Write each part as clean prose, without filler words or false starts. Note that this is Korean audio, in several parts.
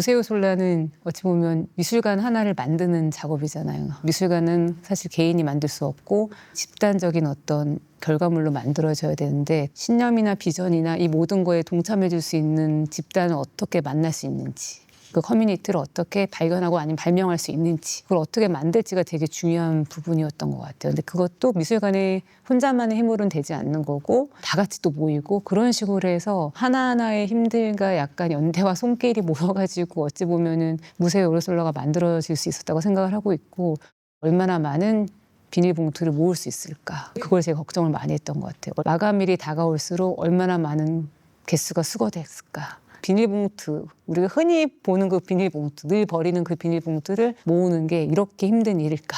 무쇠요술라는 어찌 보면 미술관 하나를 만드는 작업이잖아요. 미술관은 사실 개인이 만들 수 없고 집단적인 어떤 결과물로 만들어져야 되는데 신념이나 비전이나 이 모든 거에 동참해 줄 수 있는 집단을 어떻게 만날 수 있는지, 그 커뮤니티를 어떻게 발견하고 아니면 발명할 수 있는지, 그걸 어떻게 만들지가 되게 중요한 부분이었던 것 같아요. 근데 그것도 미술관의 혼자만의 힘으로는 되지 않는 거고 다 같이 또 모이고 그런 식으로 해서 하나하나의 힘들과 약간 연대와 손길이 모여가지고 어찌 보면은 무쇠 오르솔라가 만들어질 수 있었다고 생각을 하고 있고, 얼마나 많은 비닐봉투를 모을 수 있을까, 그걸 제가 걱정을 많이 했던 것 같아요. 마감일이 다가올수록 얼마나 많은 개수가 수거됐을까. 비닐봉투, 우리가 흔히 보는 그 비닐봉투, 늘 버리는 그 비닐봉투를 모으는 게 이렇게 힘든 일일까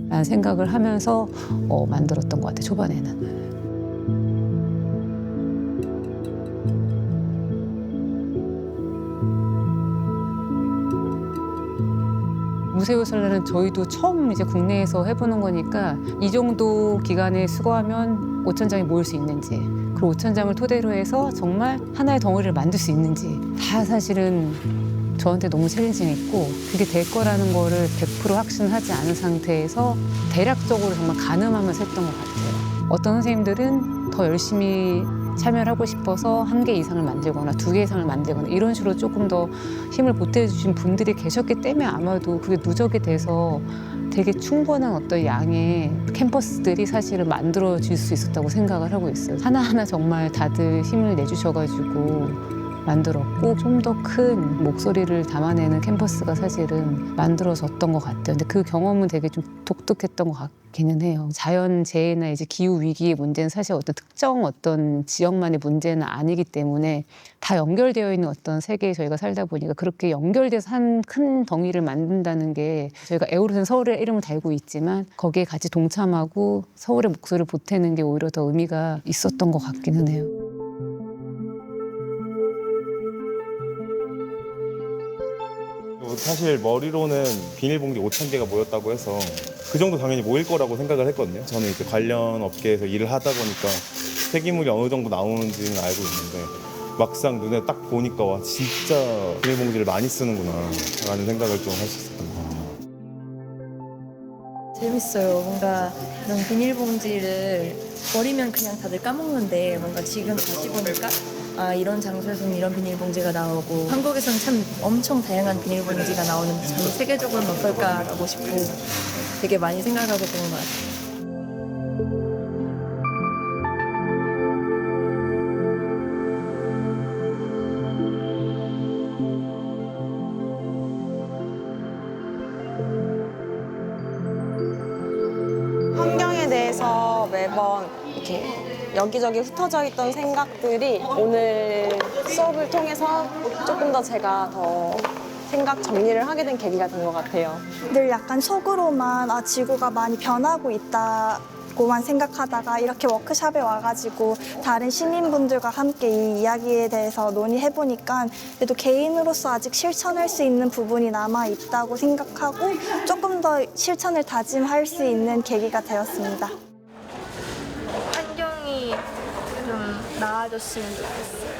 라는 생각을 하면서 만들었던 것 같아요, 초반에는. 무쇠요술라는 저희도 처음 이제 국내에서 해보는 거니까 이 정도 기간에 수거하면 5,000장이 모일 수 있는지, 그 5,000장을 토대로 해서 정말 하나의 덩어리를 만들 수 있는지 다 사실은 저한테 너무 챌린징했고, 그게 될 거라는 거를 100% 확신하지 않은 상태에서 대략적으로 정말 가늠하면서 했던 것 같아요. 어떤 선생님들은 더 열심히 참여를 하고 싶어서 1개 이상을 만들거나 2개 이상을 만들거나 이런 식으로 조금 더 힘을 보태주신 분들이 계셨기 때문에 아마도 그게 누적이 돼서 되게 충분한 어떤 양의 캠퍼스들이 사실은 만들어질 수 있었다고 생각을 하고 있어요. 하나하나 정말 다들 힘을 내주셔가지고 만들었고, 좀 더 큰 목소리를 담아내는 캠퍼스가 사실은 만들어졌던 것 같아요. 근데 그 경험은 되게 좀 독특했던 것 같기는 해요. 자연재해나 이제 기후위기의 문제는 사실 어떤 특정 어떤 지역만의 문제는 아니기 때문에 다 연결되어 있는 어떤 세계에 저희가 살다 보니까 그렇게 연결돼서 한 큰 덩이를 만든다는 게, 저희가 에오르는 서울의 이름을 달고 있지만 거기에 같이 동참하고 서울의 목소리를 보태는 게 오히려 더 의미가 있었던 것 같기는 해요. 사실 머리로는 비닐봉지 5,000개가 모였다고 해서 그 정도 당연히 모일 거라고 생각을 했거든요. 저는 이제 관련 업계에서 일을 하다 보니까 폐기물이 어느 정도 나오는지는 알고 있는데 막상 눈에 딱 보니까 와, 진짜 비닐봉지를 많이 쓰는구나 라는 생각을 좀 했었던 것 같아요. 재밌어요. 뭔가 이런 비닐봉지를 버리면 그냥 다들 까먹는데 뭔가 지금 다시 보니까 아, 이런 장소에서는 이런 비닐봉지가 나오고 한국에서는 참 엄청 다양한 비닐봉지가 나오는데 전 세계적으로는 어떨까라고 싶고 되게 많이 생각하게 되는 것 같아요. 환경에 대해서 매번 이렇게 여기저기 흩어져 있던 생각들이 오늘 수업을 통해서 조금 더 제가 더 생각 정리를 하게 된 계기가 된 것 같아요. 늘 약간 속으로만 지구가 많이 변하고 있다고만 생각하다가 이렇게 워크숍에 와가지고 다른 시민분들과 함께 이 이야기에 대해서 논의해보니까 그래도 개인으로서 아직 실천할 수 있는 부분이 남아있다고 생각하고 조금 더 실천을 다짐할 수 있는 계기가 되었습니다. 환경이 좀 나아졌으면 좋겠어요.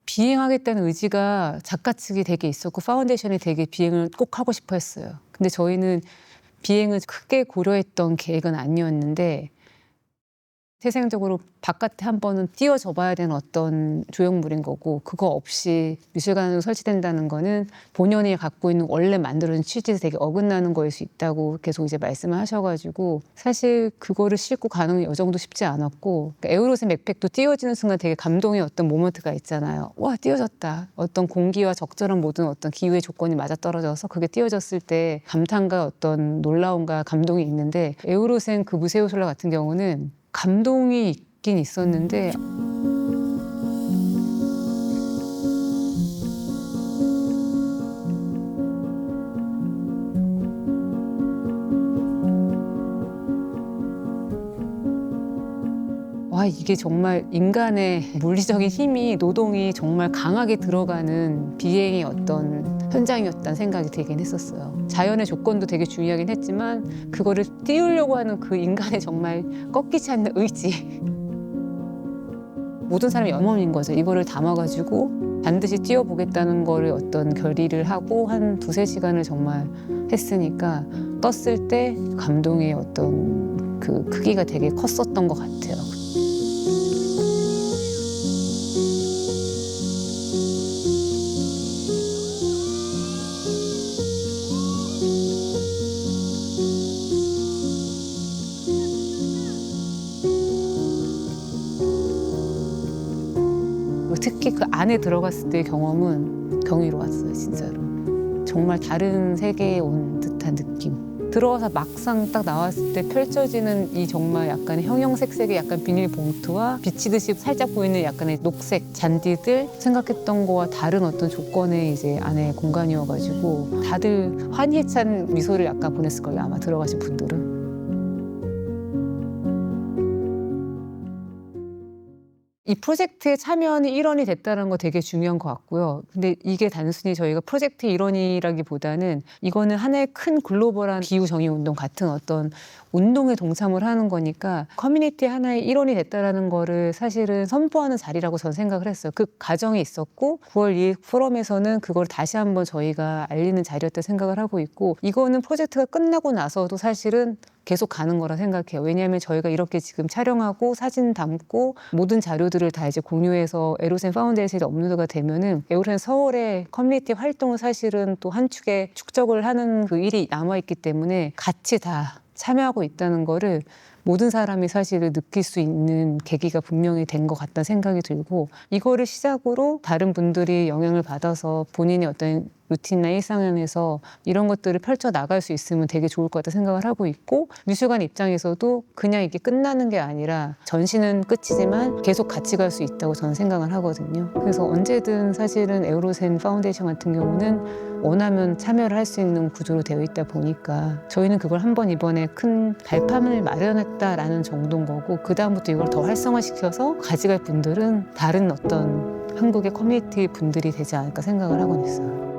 비행하겠다는 의지가 작가 측이 되게 있었고 파운데이션이 되게 비행을 꼭 하고 싶어 했어요. 근데 저희는 비행을 크게 고려했던 계획은 아니었는데 태생적으로 바깥에 한 번은 띄워줘 봐야 되는 어떤 조형물인 거고, 그거 없이 미술관으로 설치된다는 거는 본연이 갖고 있는 원래 만들어진 취지에 되게 어긋나는 거일 수 있다고 계속 이제 말씀을 하셔가지고, 사실 그거를 싣고 가는 건 이 정도 쉽지 않았고, 그러니까 에어로스 맥팩도 띄워지는 순간 되게 감동의 어떤 모먼트가 있잖아요. 와, 띄워졌다. 어떤 공기와 적절한 모든 어떤 기후의 조건이 맞아떨어져서 그게 띄워졌을 때 감탄과 어떤 놀라움과 감동이 있는데, 에어로스의 그 무쇠요술라 같은 경우는 감동이 있긴 있었는데 와, 이게 정말 인간의 물리적인 힘이, 노동이 정말 강하게 들어가는 비행의 어떤 현장이었다는 생각이 들긴 했었어요. 자연의 조건도 되게 중요하긴 했지만 그거를 띄우려고 하는 그 인간의 정말 꺾이지 않는 의지. 모든 사람이 염원인 거죠. 이거를 담아가지고 반드시 뛰어보겠다는 거를 어떤 결의를 하고 한 2-3시간을 정말 했으니까 떴을 때 감동의 어떤 그 크기가 되게 컸었던 것 같아요. 특히 그 안에 들어갔을 때의 경험은 경이로웠어요, 진짜로. 정말 다른 세계에 온 듯한 느낌. 들어와서 막상 딱 나왔을 때 펼쳐지는 이 정말 약간 형형색색의 약간 비닐봉투와 비치듯이 살짝 보이는 약간의 녹색 잔디들, 생각했던 거와 다른 어떤 조건의 이제 안에 공간이어가지고 다들 환희에 찬 미소를 약간 보냈을 거예요, 아마 들어가신 분들은. 이 프로젝트에 참여하는 일원이 됐다는 거 되게 중요한 것 같고요. 근데 이게 단순히 저희가 프로젝트의 일원이라기보다는 이거는 하나의 큰 글로벌한 기후정의운동 같은 어떤 운동에 동참을 하는 거니까 커뮤니티 하나의 일원이 됐다는 거를 사실은 선포하는 자리라고 저는 생각을 했어요. 그 과정이 있었고 9월 2일 포럼에서는 그걸 다시 한번 저희가 알리는 자리였다 생각을 하고 있고, 이거는 프로젝트가 끝나고 나서도 사실은 계속 가는 거라 생각해요. 왜냐하면 저희가 이렇게 지금 촬영하고 사진 담고 모든 자료들을 다 이제 공유해서 에로센 파운데이션에 업로드가 되면은 에로센 서울의 커뮤니티 활동을 사실은 또 한 축에 축적을 하는 그 일이 남아있기 때문에 같이 다 참여하고 있다는 거를 모든 사람이 사실을 느낄 수 있는 계기가 분명히 된 것 같다는 생각이 들고, 이거를 시작으로 다른 분들이 영향을 받아서 본인의 어떤 루틴이나 일상에서 이런 것들을 펼쳐 나갈 수 있으면 되게 좋을 것 같다 생각을 하고 있고, 미술관 입장에서도 그냥 이게 끝나는 게 아니라 전시는 끝이지만 계속 같이 갈 수 있다고 저는 생각을 하거든요. 그래서 언제든 사실은 에어로센 파운데이션 같은 경우는 원하면 참여를 할 수 있는 구조로 되어 있다 보니까 저희는 그걸 한번 이번에 큰 발판을 마련했다라는 정도인 거고, 그 다음부터 이걸 더 활성화시켜서 가져갈 분들은 다른 어떤 한국의 커뮤니티 분들이 되지 않을까 생각을 하고 있어요.